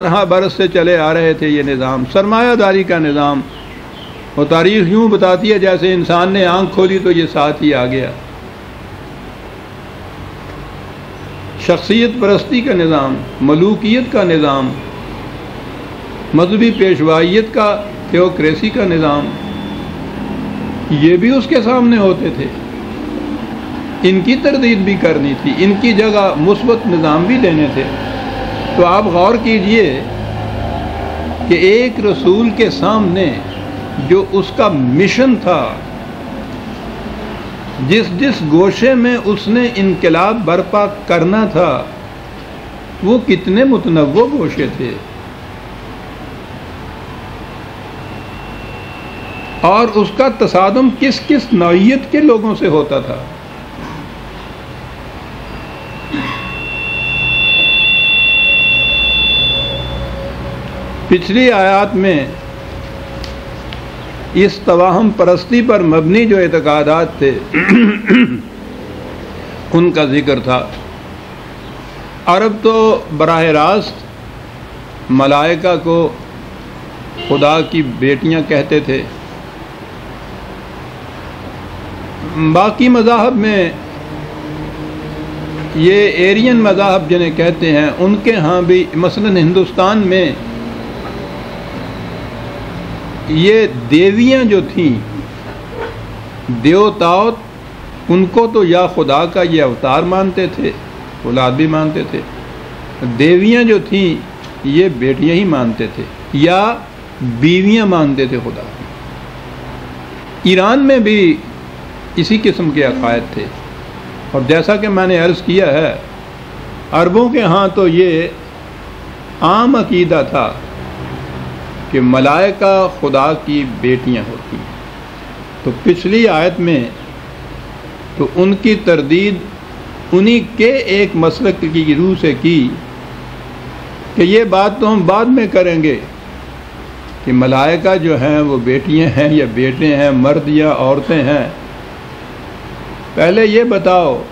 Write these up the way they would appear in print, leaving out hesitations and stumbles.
برس سے چلے آ رہے تھے یہ نظام، سرمایہ داری کا نظام، اور تاریخ یوں بتاتی ہے جیسے انسان نے آنکھ کھولی تو یہ ساتھ ہی آ گیا۔ شخصیت پرستی کا نظام، ملوکیت کا نظام، مذہبی پیشوائیت کا، تھیوکریسی کا نظام، یہ بھی اس کے سامنے ہوتے تھے۔ ان کی تردید بھی کرنی تھی، ان کی جگہ مثبت نظام بھی لینے تھے۔ تو آپ غور کیجئے کہ ایک رسول کے سامنے جو اس کا مشن تھا، جس گوشے میں اس نے انقلاب برپا کرنا تھا، وہ کتنے متنوع گوشے تھے، اور اس کا تصادم کس کس نوعیت کے لوگوں سے ہوتا تھا۔ پچھلی آیات میں اس توہم پرستی پر مبنی جو اعتقادات تھے ان کا ذکر تھا۔ عرب تو براہ راست ملائکہ کو خدا کی بیٹیاں کہتے تھے۔ باقی مذاہب میں یہ ایرین مذاہب جنہیں کہتے ہیں، ان کے ہاں بھی مثلا ہندوستان میں یہ دیویاں جو تھیں، دیوتاؤں، ان کو تو یا خدا کا یہ اوتار مانتے تھے، اولاد بھی مانتے تھے۔ دیویاں جو تھیں یہ بیٹیاں ہی مانتے تھے یا بیویاں مانتے تھے خدا کی۔ ایران میں بھی اسی قسم کے عقائد تھے، اور جیسا کہ میں نے عرض کیا ہے، عربوں کے ہاں تو یہ عام عقیدہ تھا کہ ملائکہ خدا کی بیٹیاں ہوتی ہیں۔ تو پچھلی آیت میں تو ان کی تردید انہی کے ایک مسلک کی روح سے کی کہ یہ بات تو ہم بعد میں کریں گے کہ ملائکہ جو ہیں وہ بیٹیاں ہیں یا بیٹے ہیں، مرد یا عورتیں ہیں۔ پہلے یہ بتاؤ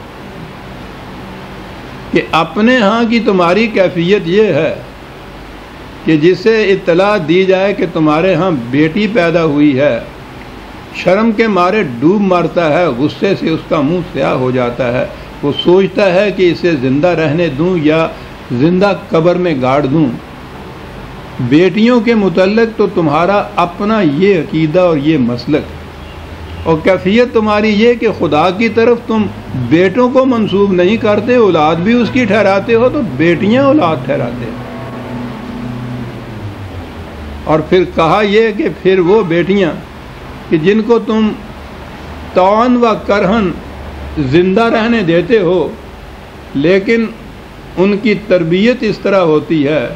کہ اپنے ہاں کی تمہاری کیفیت یہ ہے کہ جسے اطلاع دی جائے کہ تمہارے ہاں بیٹی پیدا ہوئی ہے، شرم کے مارے ڈوب مارتا ہے، غصے سے اس کا منہ سیاہ ہو جاتا ہے، وہ سوچتا ہے کہ اسے زندہ رہنے دوں یا زندہ قبر میں گاڑ دوں۔ بیٹیوں کے متعلق تو تمہارا اپنا یہ عقیدہ اور یہ مسلک، اور کیفیت تمہاری یہ کہ خدا کی طرف تم بیٹوں کو منسوب نہیں کرتے، اولاد بھی اس کی ٹھہراتے ہو، تو بیٹیاں اولاد ٹھہراتے ہو۔ اور پھر کہا یہ کہ پھر وہ بیٹیاں کہ جن کو تم طوعاً و کرہن زندہ رہنے دیتے ہو، لیکن ان کی تربیت اس طرح ہوتی ہے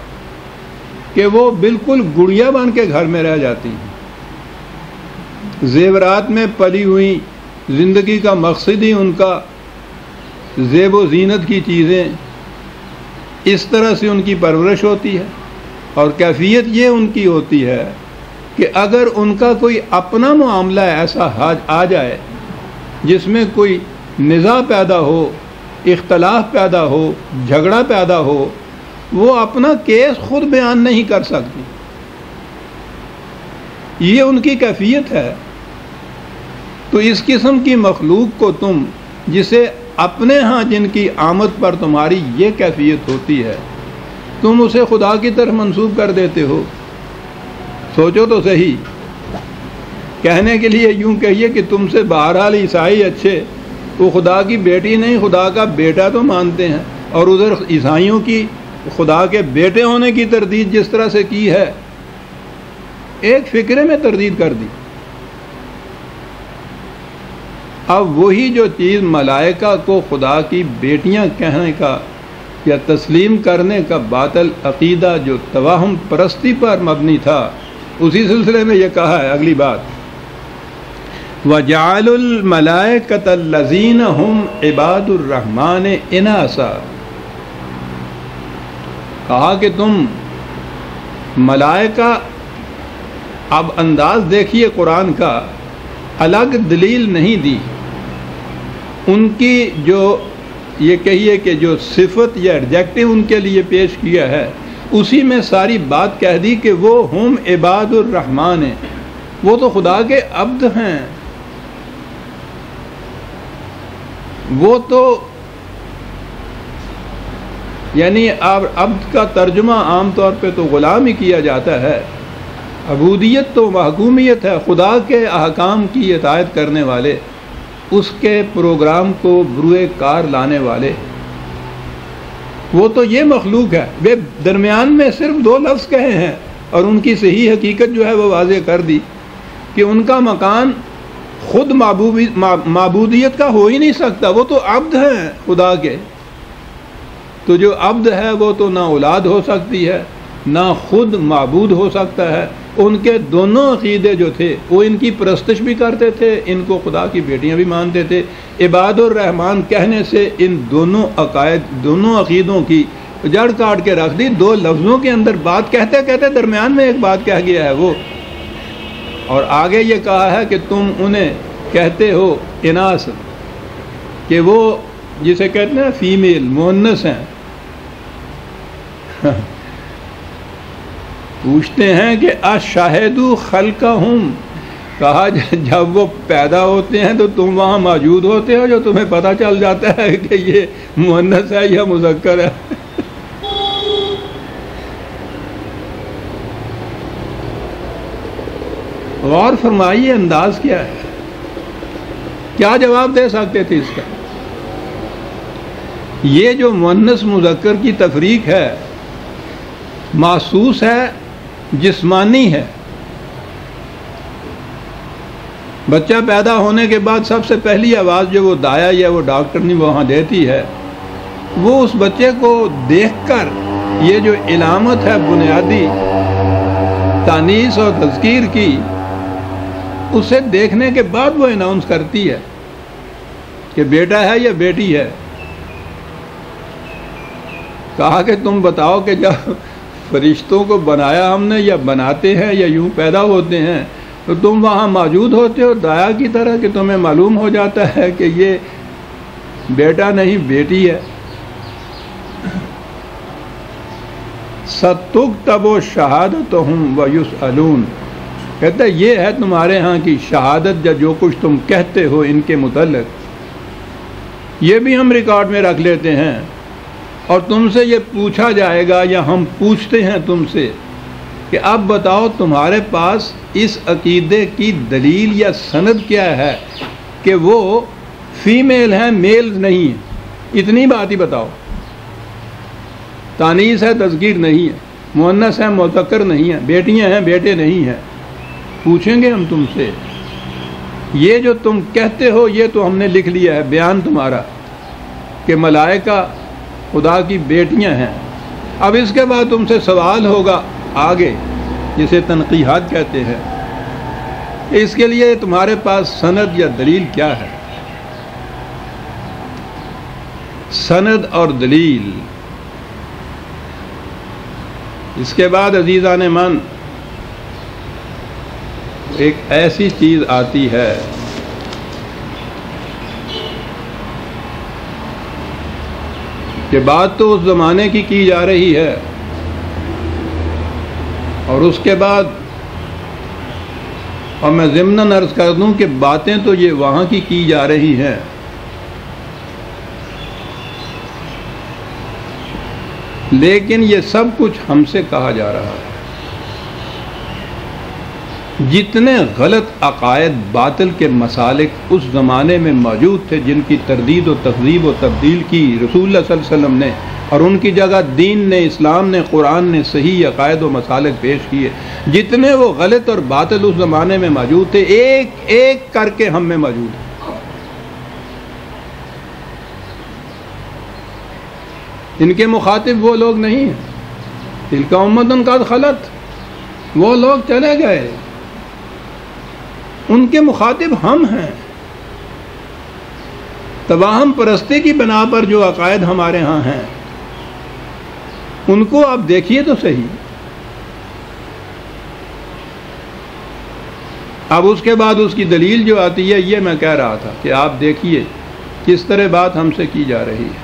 کہ وہ بالکل گڑیا بن کے گھر میں رہ جاتی ہیں، زیورات میں پلی ہوئی، زندگی کا مقصد ہی ان کا زیب و زینت کی چیزیں، اس طرح سے ان کی پرورش ہوتی ہے۔ اور کیفیت یہ ان کی ہوتی ہے کہ اگر ان کا کوئی اپنا معاملہ ایسا آ جائے جس میں کوئی نزاع پیدا ہو، اختلاف پیدا ہو، جھگڑا پیدا ہو، وہ اپنا کیس خود بیان نہیں کر سکتی۔ یہ ان کی کیفیت ہے۔ تو اس قسم کی مخلوق کو تم، جسے اپنے ہاں جن کی آمد پر تمہاری یہ کیفیت ہوتی ہے، تم اسے خدا کی طرف منسوب کر دیتے ہو۔ سوچو تو صحیح، کہنے کے لیے یوں کہیے کہ تم سے بہرحال عیسائی اچھے، وہ خدا کی بیٹی نہیں خدا کا بیٹا تو مانتے ہیں، اور ادھر عیسائیوں کی خدا کے بیٹے ہونے کی تردید جس طرح سے کی ہے، ایک فکرے میں تردید کر دی۔ اب وہی جو چیز ملائکہ کو خدا کی بیٹیاں کہنے کا یا تسلیم کرنے کا باطل عقیدہ جو توہم پرستی پر مبنی تھا، اسی سلسلے میں یہ کہا ہے اگلی بات، وَجَعَلُوا الْمَلَائِكَةَ الَّذِينَ هُمْ عِبَادُ الرَّحْمَنِ إِنَاثًا، کہا کہ تم ملائکہ، اب انداز دیکھیے قرآن کا، الگ دلیل نہیں دی، ان کی جو یہ کہیے کہ جو صفت یا ایڈجیکٹو ان کے لیے پیش کیا ہے اسی میں ساری بات کہہ دی کہ وہ ہم عباد الرحمن ہیں، وہ تو خدا کے عبد ہیں، وہ تو یعنی عبد کا ترجمہ عام طور پہ تو غلام ہی کیا جاتا ہے، عبودیت تو محکومیت ہے، خدا کے احکام کی اطاعت کرنے والے، اس کے پروگرام کو بروئے کار لانے والے، وہ تو یہ مخلوق ہے۔ وہ درمیان میں صرف دو لفظ کہے ہیں اور ان کی صحیح حقیقت جو ہے وہ واضح کر دی کہ ان کا مکان خود معبودیت کا ہو ہی نہیں سکتا، وہ تو عبد ہیں خدا کے۔ تو جو عبد ہے وہ تو نہ اولاد ہو سکتی ہے نہ خود معبود ہو سکتا ہے۔ ان کے دونوں عقیدے جو تھے وہ ان کی پرستش بھی کرتے تھے، ان کو خدا کی بیٹیاں بھی مانتے تھے۔ عباد الرحمن کہنے سے ان دونوں عقائد، دونوں عقیدوں کی جڑ کاٹ کے رکھ دی۔ دو لفظوں کے اندر بات کہتے کہتے درمیان میں ایک بات کہہ گیا ہے وہ، اور آگے یہ کہا ہے کہ تم انہیں کہتے ہو اناس، کہ وہ جسے کہتے ہیں فیمیل، مؤنث ہیں۔ پوچھتے ہیں کہ اشاہدوا خلقہم، کہا جب وہ پیدا ہوتے ہیں تو تم وہاں موجود ہوتے ہو جو تمہیں پتہ چل جاتا ہے کہ یہ مؤنث ہے یا مذکر ہے؟ غور فرمائیے انداز کیا ہے، کیا جواب دے سکتے تھے اس کا؟ یہ جو مؤنث مذکر کی تفریق ہے محسوس ہے، جسمانی ہے۔ بچہ پیدا ہونے کے بعد سب سے پہلی آواز جو وہ دایا یا وہ ڈاکٹرنی وہاں دیتی ہے، وہ اس بچے کو دیکھ کر یہ جو علامت ہے بنیادی تانیث اور تذکیر کی، اسے دیکھنے کے بعد وہ اناؤنس کرتی ہے کہ بیٹا ہے یا بیٹی ہے۔ کہا کہ تم بتاؤ کہ جب فرشتوں کو بنایا ہم نے یا بناتے ہیں یا یوں پیدا ہوتے ہیں تو تم وہاں موجود ہوتے ہو دایا کی طرح کہ تمہیں معلوم ہو جاتا ہے کہ یہ بیٹا نہیں بیٹی ہے۔ سَتُكْتَبُ شَهَادَتُهُمْ وَيُسْأَلُونَ، کہتا ہے یہ ہے تمہارے ہاں کی شہادت، یا جو کچھ تم کہتے ہو ان کے متعلق یہ بھی ہم ریکارڈ میں رکھ لیتے ہیں، اور تم سے یہ پوچھا جائے گا یا ہم پوچھتے ہیں تم سے کہ اب بتاؤ تمہارے پاس اس عقیدے کی دلیل یا سند کیا ہے کہ وہ فیمیل ہیں، میل نہیں ہیں، اتنی بات ہی بتاؤ۔ تانیث ہے، تذکیر نہیں ہے، مؤنث ہے، مذکر نہیں ہے، بیٹیاں ہیں، بیٹے نہیں ہیں۔ پوچھیں گے ہم تم سے، یہ جو تم کہتے ہو یہ تو ہم نے لکھ لیا ہے، بیان تمہارا کہ ملائکہ خدا کی بیٹیاں ہیں۔ اب اس کے بعد تم سے سوال ہوگا آگے، جسے تنقیحات کہتے ہیں، اس کے لیے تمہارے پاس سند یا دلیل کیا ہے؟ سند اور دلیل۔ اس کے بعد عزیزان من ایک ایسی چیز آتی ہے کہ بات تو اس زمانے کی جا رہی ہے، اور اس کے بعد اور میں ضمناً عرض کر دوں کہ باتیں تو یہ وہاں کی جا رہی ہیں، لیکن یہ سب کچھ ہم سے کہا جا رہا ہے۔ جتنے غلط عقائد، باطل کے مسالک اس زمانے میں موجود تھے، جن کی تردید و تکذیب و تبدیل کی رسول اللہ صلی اللہ علیہ وسلم نے، اور ان کی جگہ دین نے، اسلام نے، قرآن نے صحیح عقائد و مسالک پیش کیے، جتنے وہ غلط اور باطل اس زمانے میں موجود تھے، ایک ایک کر کے ہم میں موجود ہیں۔ ان کے مخاطب وہ لوگ نہیں ہیں، تلک امۃ قد خلت، وہ لوگ چلے گئے، ان کے مخاطب ہم ہیں۔ تواہم پرستی کی بنا پر جو عقائد ہمارے ہاں ہیں ان کو آپ دیکھیے تو صحیح۔ اب اس کے بعد اس کی دلیل جو آتی ہے، یہ میں کہہ رہا تھا کہ آپ دیکھیے کس طرح بات ہم سے کی جا رہی ہے۔